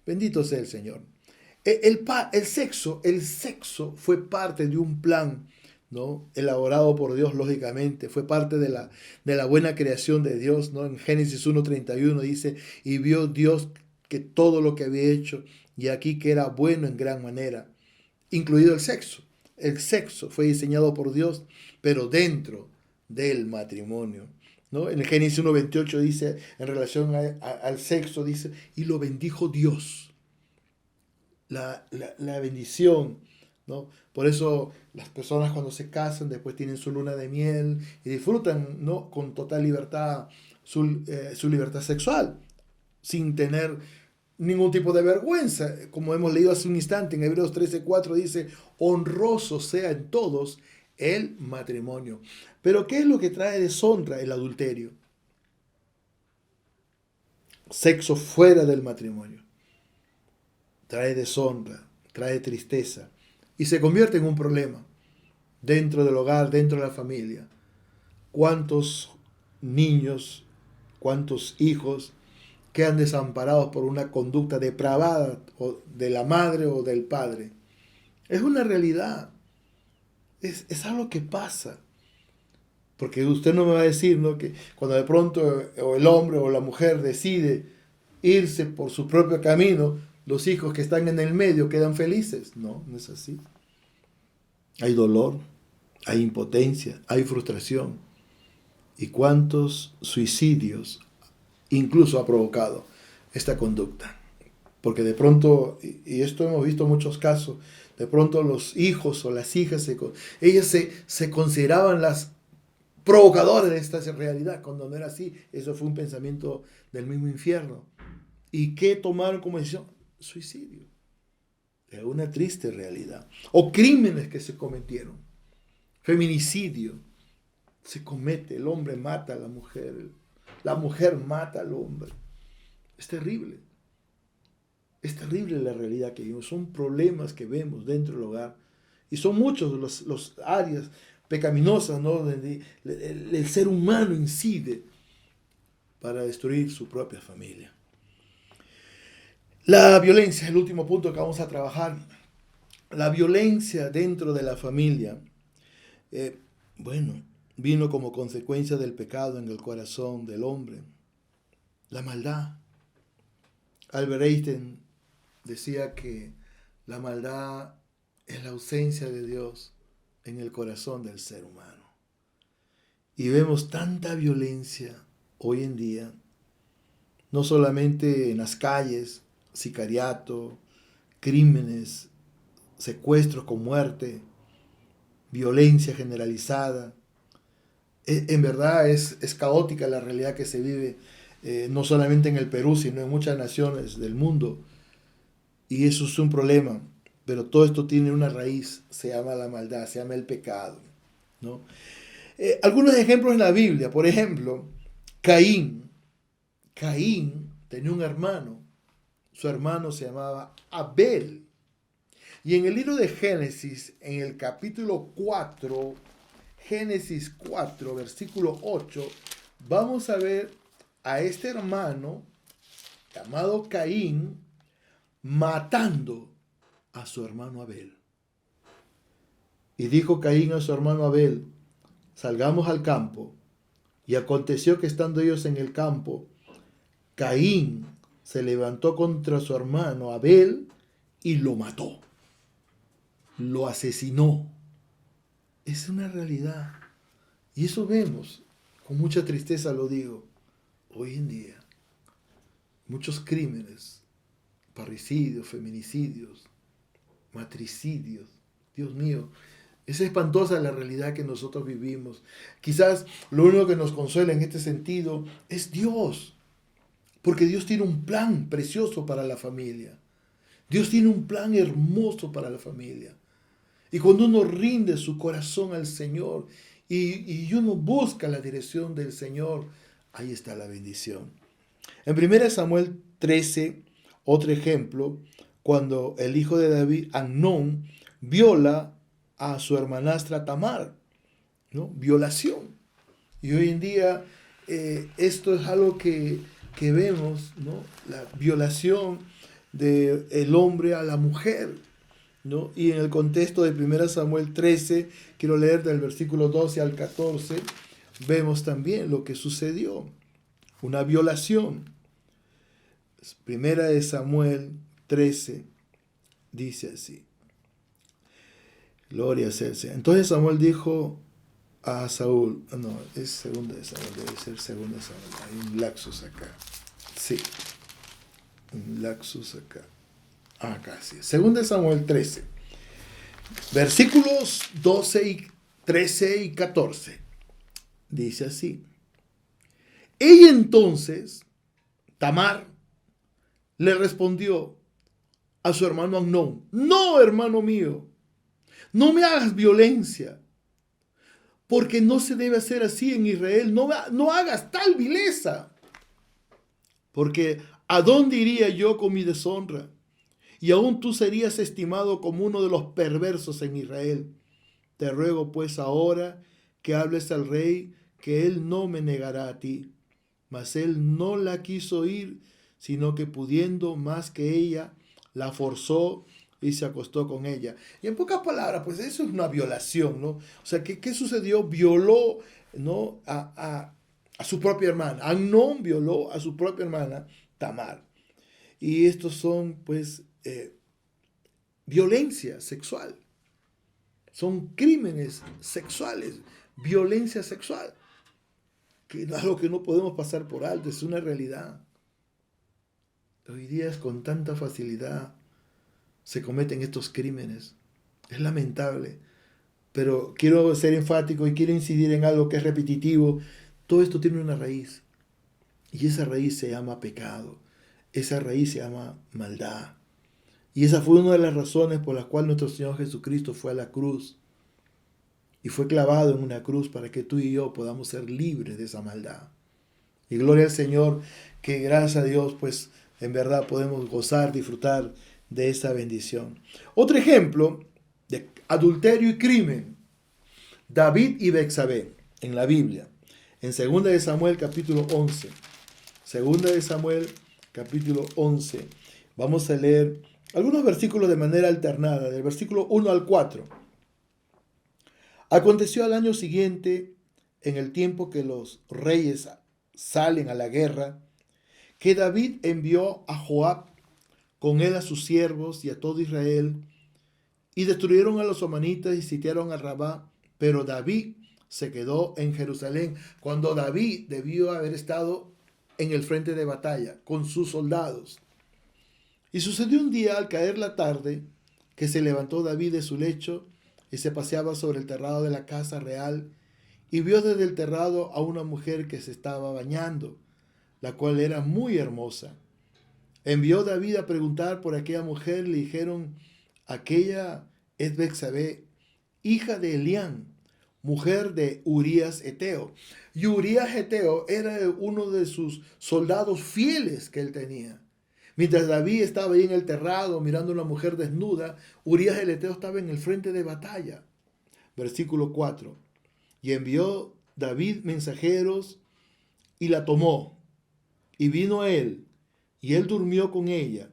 A: Bendito sea el Señor. El sexo fue parte de un plan, ¿no?, elaborado por Dios, lógicamente. Fue parte de la buena creación de Dios, ¿no? En Génesis 1:31 dice, y vio Dios que todo lo que había hecho, y aquí que era bueno en gran manera, incluido el sexo. El sexo fue diseñado por Dios, pero dentro del matrimonio, ¿no? En el Génesis 1:28 dice, en relación al sexo, dice, y lo bendijo Dios. La bendición, ¿no? Por eso las personas cuando se casan después tienen su luna de miel y disfrutan, ¿no?, con total libertad su libertad sexual, sin tener ningún tipo de vergüenza. Como hemos leído hace un instante en Hebreos 13:4 dice, honroso sea en todos el matrimonio. Pero ¿qué es lo que trae deshonra? El adulterio. Sexo fuera del matrimonio trae deshonra, trae tristeza y se convierte en un problema dentro del hogar, dentro de la familia. ¿Cuántos niños, cuántos hijos quedan desamparados por una conducta depravada de la madre o del padre? Es una realidad, es algo que pasa. Porque usted no me va a decir, ¿no?, que cuando de pronto o el hombre o la mujer decide irse por su propio camino, los hijos que están en el medio quedan felices. No, no es así. Hay dolor, hay impotencia, hay frustración. ¿Y cuántos suicidios incluso ha provocado esta conducta? Porque de pronto, y esto hemos visto muchos casos, de pronto los hijos o las hijas, ellas se consideraban las provocadoras de esta realidad, cuando no era así. Eso fue un pensamiento del mismo infierno. ¿Y qué tomaron como decisión? suicidio. Es una triste realidad. O crímenes que se cometieron. Feminicidio. Se comete, el hombre mata a la mujer mata al hombre. Es terrible. Es terrible la realidad que vivimos. Son problemas que vemos dentro del hogar. Y son muchos los áreas pecaminosas, ¿no? Donde el ser humano incide para destruir su propia familia. La violencia, el último punto que vamos a trabajar. La violencia dentro de la familia, vino como consecuencia del pecado en el corazón del hombre. La maldad. Albert Einstein decía que la maldad es la ausencia de Dios en el corazón del ser humano. Y vemos tanta violencia hoy en día, no solamente en las calles, sicariato, crímenes, secuestros con muerte, violencia generalizada. En verdad es caótica la realidad que se vive, no solamente en el Perú, sino en muchas naciones del mundo. Y eso es un problema. Pero todo esto tiene una raíz, se llama la maldad, se llama el pecado, ¿no? Algunos ejemplos en la Biblia, por ejemplo, Caín. Caín tenía un hermano, su hermano se llamaba Abel. Y en el libro de Génesis, en el capítulo 4, Génesis 4, versículo 8, vamos a ver a este hermano llamado Caín matando a su hermano Abel. Y dijo Caín a su hermano Abel: salgamos al campo. Y aconteció que estando ellos en el campo, Caín se levantó contra su hermano Abel y lo mató. Lo asesinó. Es una realidad. Y eso vemos, con mucha tristeza lo digo, hoy en día. Muchos crímenes, parricidios, feminicidios, matricidios. Dios mío, es espantosa la realidad que nosotros vivimos. Quizás lo único que nos consuela en este sentido es Dios. Porque Dios tiene un plan precioso para la familia. Dios tiene un plan hermoso para la familia. Y cuando uno rinde su corazón al Señor y uno busca la dirección del Señor, ahí está la bendición. En 1 Samuel 13, otro ejemplo, cuando el hijo de David, Amnón, viola a su hermanastra Tamar, ¿no? Violación. Y hoy en día esto es algo que vemos, ¿no? La violación del hombre a la mujer, ¿no? Y en el contexto de 1 Samuel 13, quiero leer del versículo 12 al 14, vemos también lo que sucedió, una violación. 1 Samuel 13 dice así. Gloria a César. Entonces Samuel dijo a Saúl, no, es 2 Samuel, debe ser 2 Samuel, hay un lapsus acá. Sí, un lapsus acá. Acá sí, 2 Samuel 13, versículos 13 y 14. Dice así. Ella entonces, Tamar, le respondió a su hermano Amnón: no, hermano mío, no me hagas violencia, porque no se debe hacer así en Israel. No hagas tal vileza, porque ¿a dónde iría yo con mi deshonra? Y aún tú serías estimado como uno de los perversos en Israel. Te ruego pues ahora que hables al rey, que él no me negará a ti. Mas él no la quiso ir, sino que pudiendo más que ella, la forzó y se acostó con ella. Y en pocas palabras, pues eso es una violación, ¿no? O sea, ¿qué sucedió? Violó, ¿no? a su propia hermana. Amnón violó a su propia hermana, Tamar. Y estos son, pues, violencia sexual. Son crímenes sexuales, violencia sexual. Que es algo que no podemos pasar por alto, es una realidad. Hoy día con tanta facilidad se cometen estos crímenes. Es lamentable. Pero quiero ser enfático y quiero incidir en algo que es repetitivo. Todo esto tiene una raíz. Y esa raíz se llama pecado. Esa raíz se llama maldad. Y esa fue una de las razones por las cuales nuestro Señor Jesucristo fue a la cruz y fue clavado en una cruz para que tú y yo podamos ser libres de esa maldad. Y gloria al Señor, que gracias a Dios, pues en verdad podemos gozar, disfrutar de esa bendición. Otro ejemplo de adulterio y crimen, David y Betsabé en la Biblia, en 2 de Samuel capítulo 11. 2 de Samuel capítulo 11. Vamos a leer algunos versículos de manera alternada, del versículo 1 al 4. Aconteció al año siguiente, en el tiempo que los reyes salen a la guerra, que David envió a Joab, con él a sus siervos y a todo Israel, y destruyeron a los amonitas y sitiaron a Rabá, pero David se quedó en Jerusalén, cuando David debió haber estado en el frente de batalla con sus soldados. Y sucedió un día al caer la tarde, que se levantó David de su lecho y se paseaba sobre el terrado de la casa real, y vio desde el terrado a una mujer que se estaba bañando, la cual era muy hermosa. Envió David a preguntar por aquella mujer, le dijeron: aquella es Betsabé, hija de Elián, mujer de Urías Eteo. Y Urías Eteo era uno de sus soldados fieles que él tenía. Mientras David estaba ahí en el terrado mirando a una mujer desnuda, Urías el Eteo estaba en el frente de batalla. Versículo 4. Y envió David mensajeros y la tomó, y vino a él, y él durmió con ella.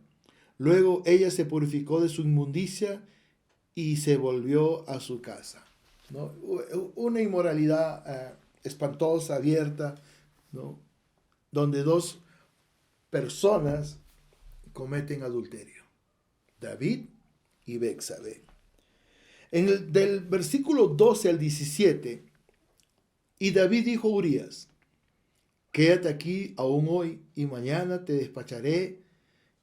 A: Luego ella se purificó de su inmundicia y se volvió a su casa, ¿no? Una inmoralidad espantosa, abierta, ¿no? Donde dos personas cometen adulterio, David y Betsabé. Del versículo 12 al 17, y David dijo a Urías: quédate aquí aún hoy, y mañana te despacharé.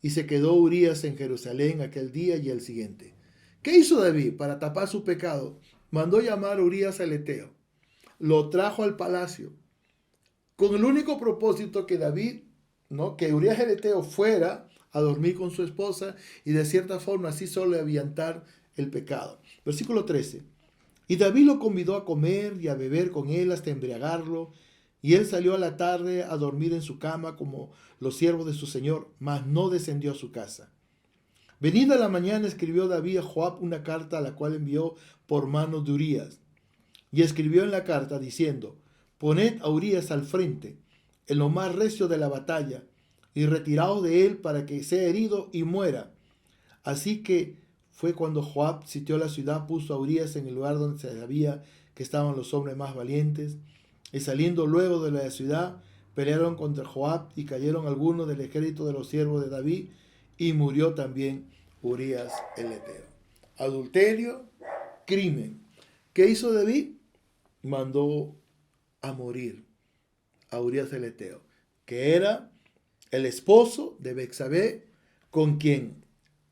A: Y se quedó Urías en Jerusalén aquel día y el siguiente. ¿Qué hizo David para tapar su pecado? Mandó llamar a Urías el Eteo. Lo trajo al palacio, con el único propósito que David, ¿no?, que Urías el Eteo fuera a dormir con su esposa y de cierta forma así solo aviantar el pecado. Versículo 13. Y David lo convidó a comer y a beber con él hasta embriagarlo. Y él salió a la tarde a dormir en su cama como los siervos de su señor, mas no descendió a su casa. Venida la mañana escribió David a Joab una carta, a la cual envió por manos de Urías. Y escribió en la carta diciendo: poned a Urías al frente, en lo más recio de la batalla, y retiraos de él para que sea herido y muera. Así que fue cuando Joab sitió la ciudad, puso a Urías en el lugar donde se sabía que estaban los hombres más valientes. Y saliendo luego de la ciudad, pelearon contra Joab y cayeron algunos del ejército de los siervos de David, y murió también Urías el Eteo. Adulterio, crimen. ¿Qué hizo David? Mandó a morir a Urías el Eteo, que era el esposo de Betsabé, con quien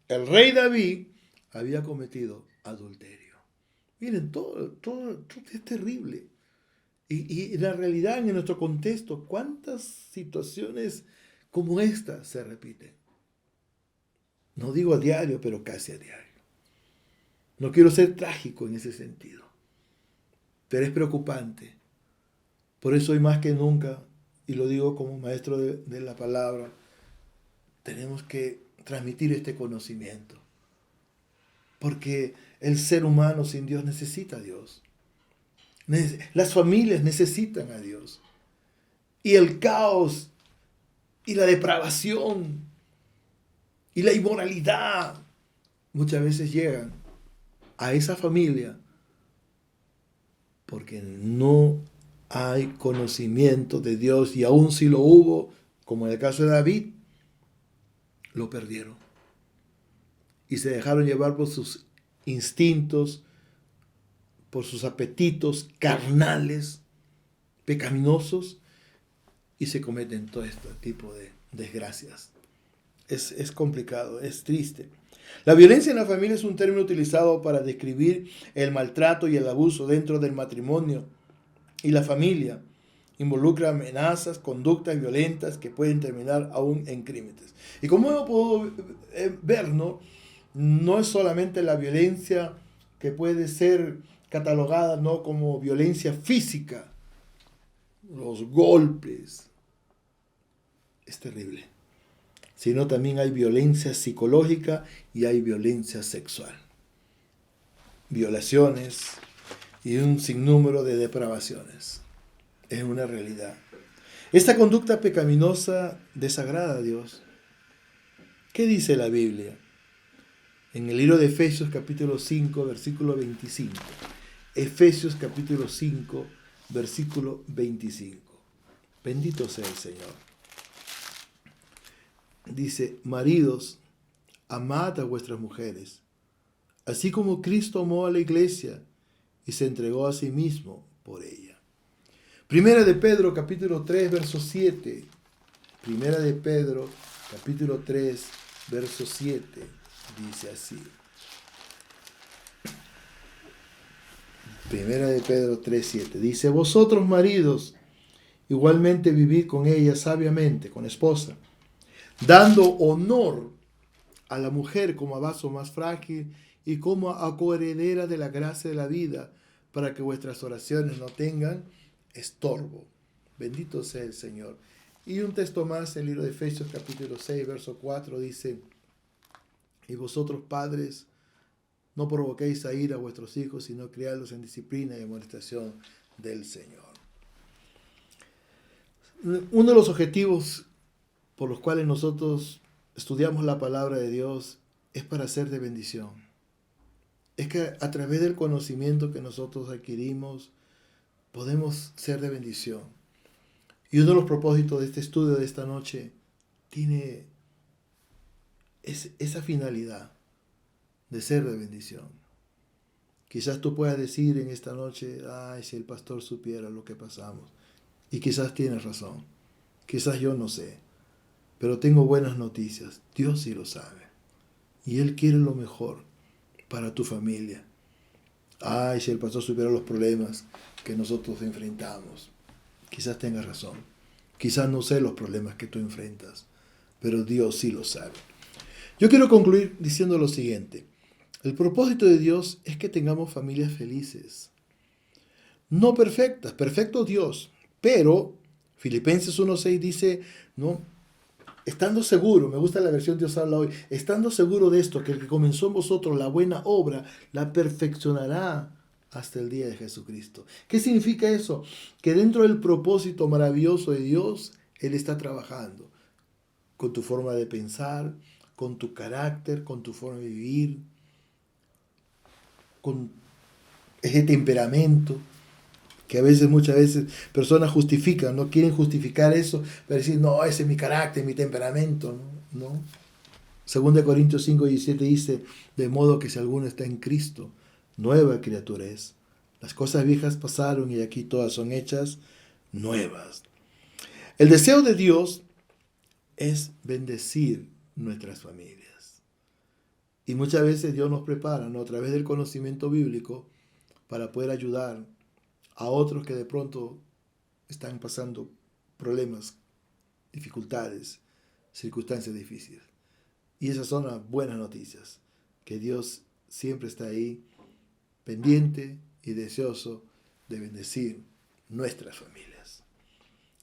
A: el rey David había cometido adulterio. Miren, todo es terrible. Y la realidad en nuestro contexto, ¿cuántas situaciones como esta se repiten? No digo a diario, pero casi a diario. No quiero ser trágico en ese sentido, pero es preocupante. Por eso hoy más que nunca, y lo digo como maestro de la palabra, tenemos que transmitir este conocimiento. Porque el ser humano sin Dios necesita a Dios. Las familias necesitan a Dios. Y el caos y la depravación y la inmoralidad muchas veces llegan a esa familia porque no hay conocimiento de Dios, y aun si lo hubo, como en el caso de David, lo perdieron y se dejaron llevar por sus instintos, por sus apetitos carnales, pecaminosos, y se cometen todo este tipo de desgracias. Es complicado, es triste. La violencia en la familia es un término utilizado para describir el maltrato y el abuso dentro del matrimonio y la familia. Involucra amenazas, conductas violentas que pueden terminar aún en crímenes. Y como hemos podido ver, ¿no?, no es solamente la violencia que puede ser catalogada, ¿no?, como violencia física, los golpes, es terrible, sino también hay violencia psicológica y hay violencia sexual, violaciones y un sinnúmero de depravaciones. Es una realidad. Esta conducta pecaminosa desagrada a Dios. ¿Qué dice la Biblia? En el libro de Efesios capítulo 5, versículo 25. Efesios capítulo 5, versículo 25. Bendito sea el Señor. Dice: maridos, amad a vuestras mujeres, así como Cristo amó a la iglesia y se entregó a sí mismo por ella. Primera de Pedro capítulo 3, verso 7. Primera de Pedro capítulo 3, verso 7. Dice así. Primera de Pedro 3, 7. Dice: vosotros maridos, igualmente vivid con ella sabiamente, con esposa, dando honor a la mujer como a vaso más frágil y como a coheredera de la gracia de la vida, para que vuestras oraciones no tengan estorbo. Bendito sea el Señor. Y un texto más, el libro de Efesios capítulo 6, verso 4, dice: y vosotros padres, no provoquéis a ira a vuestros hijos, sino criadlos en disciplina y amonestación del Señor. Uno de los objetivos por los cuales nosotros estudiamos la palabra de Dios es para ser de bendición. Es que a través del conocimiento que nosotros adquirimos podemos ser de bendición. Y uno de los propósitos de este estudio de esta noche tiene esa finalidad de ser de bendición. Quizás tú puedas decir en esta noche: ay, si el pastor supiera lo que pasamos. Y quizás tienes razón. Quizás yo no sé. Pero tengo buenas noticias. Dios sí lo sabe. Y Él quiere lo mejor para tu familia. Ay, si el pastor supiera los problemas que nosotros enfrentamos. Quizás tengas razón. Quizás no sé los problemas que tú enfrentas. Pero Dios sí lo sabe. Yo quiero concluir diciendo lo siguiente. El propósito de Dios es que tengamos familias felices. No perfectas, perfecto Dios. Pero Filipenses 1:6 dice, no, estando seguro, me gusta la versión Dios habla hoy, estando seguro de esto, que el que comenzó en vosotros la buena obra, la perfeccionará hasta el día de Jesucristo. ¿Qué significa eso? Que dentro del propósito maravilloso de Dios, Él está trabajando con tu forma de pensar, con tu carácter, con tu forma de vivir, con ese temperamento que muchas veces personas justifican, no quieren justificar eso para decir: no, ese es mi carácter, mi temperamento, ¿no? 2 Corintios 5:17 dice: de modo que si alguno está en Cristo, nueva criatura es. Las cosas viejas pasaron y aquí todas son hechas nuevas. El deseo de Dios es bendecir nuestras familias. Y muchas veces Dios nos prepara, ¿no?, a través del conocimiento bíblico para poder ayudar a otros que de pronto están pasando problemas, dificultades, circunstancias difíciles. Y esas son las buenas noticias, que Dios siempre está ahí, pendiente y deseoso de bendecir nuestras familias.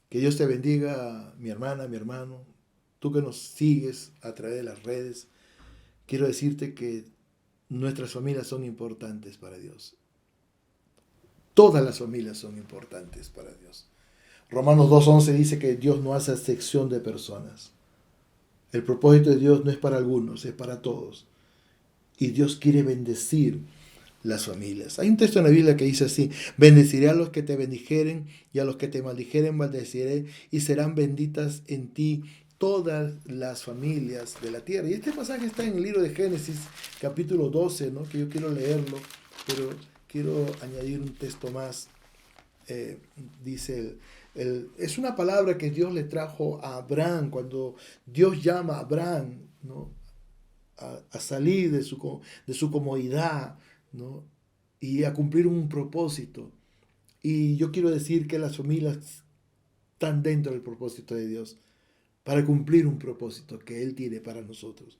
A: Que Dios te bendiga, mi hermana, mi hermano, tú que nos sigues a través de las redes. Quiero decirte que nuestras familias son importantes para Dios. Todas las familias son importantes para Dios. Romanos 2:11 dice que Dios no hace acepción de personas. El propósito de Dios no es para algunos, es para todos. Y Dios quiere bendecir las familias. Hay un texto en la Biblia que dice así: bendeciré a los que te bendijeren y a los que te maldijeren maldeciré, y serán benditas en ti todas las familias de la tierra. Y este pasaje está en el libro de Génesis capítulo 12, ¿no?, que yo quiero leerlo, pero quiero añadir un texto más. Dice, es una palabra que Dios le trajo a Abraham cuando Dios llama a Abraham, ¿no?, a salir de su comodidad, ¿no?, y a cumplir un propósito. Y yo quiero decir que las familias están dentro del propósito de Dios para cumplir un propósito que Él tiene para nosotros.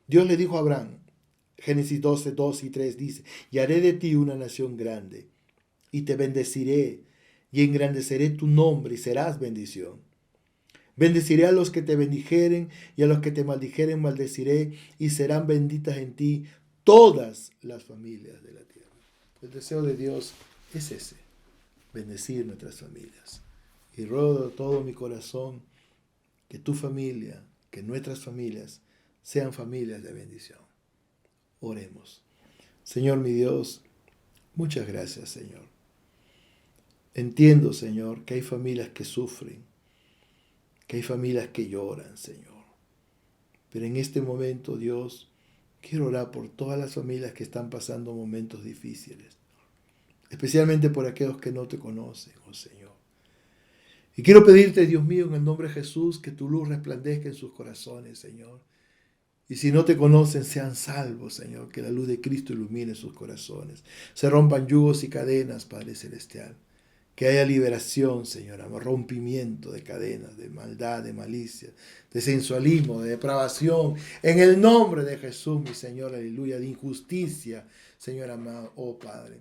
A: Dios le dijo a Abraham: Génesis 12, 2 y 3 dice, y haré de ti una nación grande, y te bendeciré, y engrandeceré tu nombre, y serás bendición. Bendeciré a los que te bendijeren, y a los que te maldijeren maldeciré, y serán benditas en ti todas las familias de la tierra. El deseo de Dios es ese, bendecir nuestras familias. Y ruego de todo mi corazón que tu familia, que nuestras familias sean familias de bendición. Oremos. Señor mi Dios, muchas gracias, Señor. Entiendo, Señor, que hay familias que sufren, que hay familias que lloran, Señor. Pero en este momento, Dios, quiero orar por todas las familias que están pasando momentos difíciles, especialmente por aquellos que no te conocen, oh Señor. Y quiero pedirte, Dios mío, en el nombre de Jesús, que tu luz resplandezca en sus corazones, Señor. Y si no te conocen, sean salvos, Señor, que la luz de Cristo ilumine sus corazones. Se rompan yugos y cadenas, Padre Celestial. Que haya liberación, Señor, rompimiento de cadenas, de maldad, de malicia, de sensualismo, de depravación. En el nombre de Jesús, mi Señor, aleluya, de injusticia, Señor amado, oh Padre.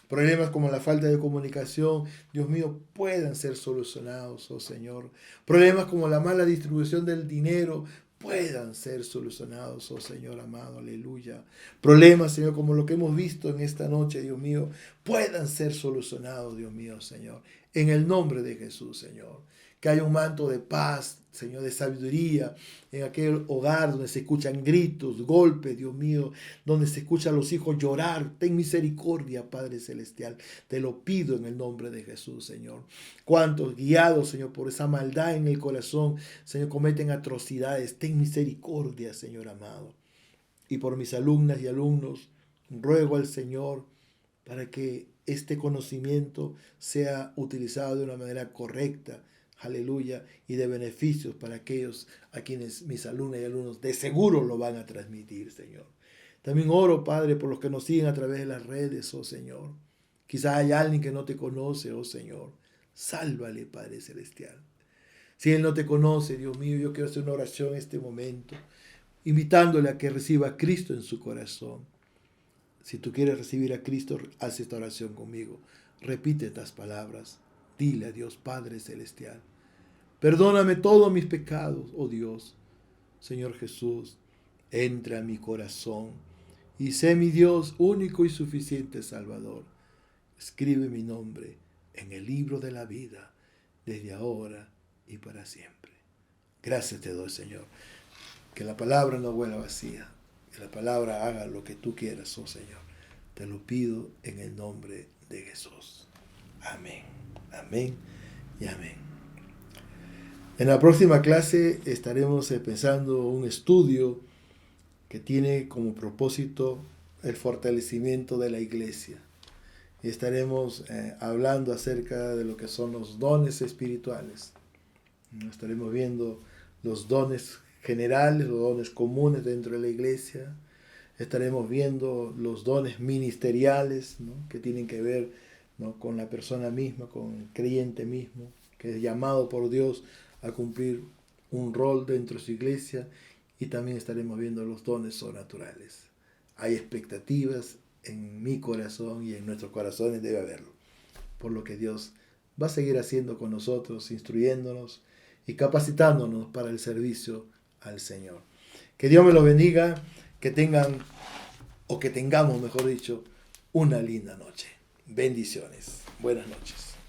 A: Problemas como la falta de comunicación, Dios mío, puedan ser solucionados, oh Señor. Problemas como la mala distribución del dinero, puedan ser solucionados, oh Señor amado, aleluya. Problemas, Señor, como lo que hemos visto en esta noche, Dios mío, puedan ser solucionados, Dios mío, Señor. En el nombre de Jesús, Señor. Que haya un manto de paz, Señor, de sabiduría en aquel hogar donde se escuchan gritos, golpes, Dios mío, donde se escuchan a los hijos llorar. Ten misericordia, Padre Celestial. Te lo pido en el nombre de Jesús, Señor. Cuantos guiados, Señor, por esa maldad en el corazón, Señor, cometen atrocidades. Ten misericordia, Señor amado. Y por mis alumnas y alumnos, ruego al Señor para que este conocimiento sea utilizado de una manera correcta, aleluya, y de beneficios para aquellos a quienes mis alumnas y alumnos de seguro lo van a transmitir, Señor. También oro, Padre, por los que nos siguen a través de las redes, oh Señor. Quizá hay alguien que no te conoce, oh Señor. Sálvale, Padre Celestial. Si él no te conoce, Dios mío, yo quiero hacer una oración en este momento, invitándole a que reciba a Cristo en su corazón. Si tú quieres recibir a Cristo, haz esta oración conmigo. Repite estas palabras. Dile a Dios Padre Celestial: perdóname todos mis pecados, oh Dios. Señor Jesús, entra a mi corazón y sé mi Dios único y suficiente Salvador. Escribe mi nombre en el libro de la vida, desde ahora y para siempre. Gracias te doy, Señor. Que la palabra no vuela vacía. Que la palabra haga lo que tú quieras, oh Señor. Te lo pido en el nombre de Jesús. Amén. Amén y amén. En la próxima clase estaremos pensando un estudio que tiene como propósito el fortalecimiento de la iglesia. Y estaremos hablando acerca de lo que son los dones espirituales. Estaremos viendo los dones generales, los dones comunes dentro de la iglesia. Estaremos viendo los dones ministeriales, ¿no?, que tienen que ver, ¿no?, con la persona misma, con el creyente mismo, que es llamado por Dios a cumplir un rol dentro de su iglesia. Y también estaremos viendo los dones sobrenaturales. Hay expectativas en mi corazón y en nuestros corazones, debe haberlo, por lo que Dios va a seguir haciendo con nosotros, instruyéndonos y capacitándonos para el servicio al Señor. Que Dios me lo bendiga, que tengan, o que tengamos, mejor dicho, una linda noche. Bendiciones. Buenas noches.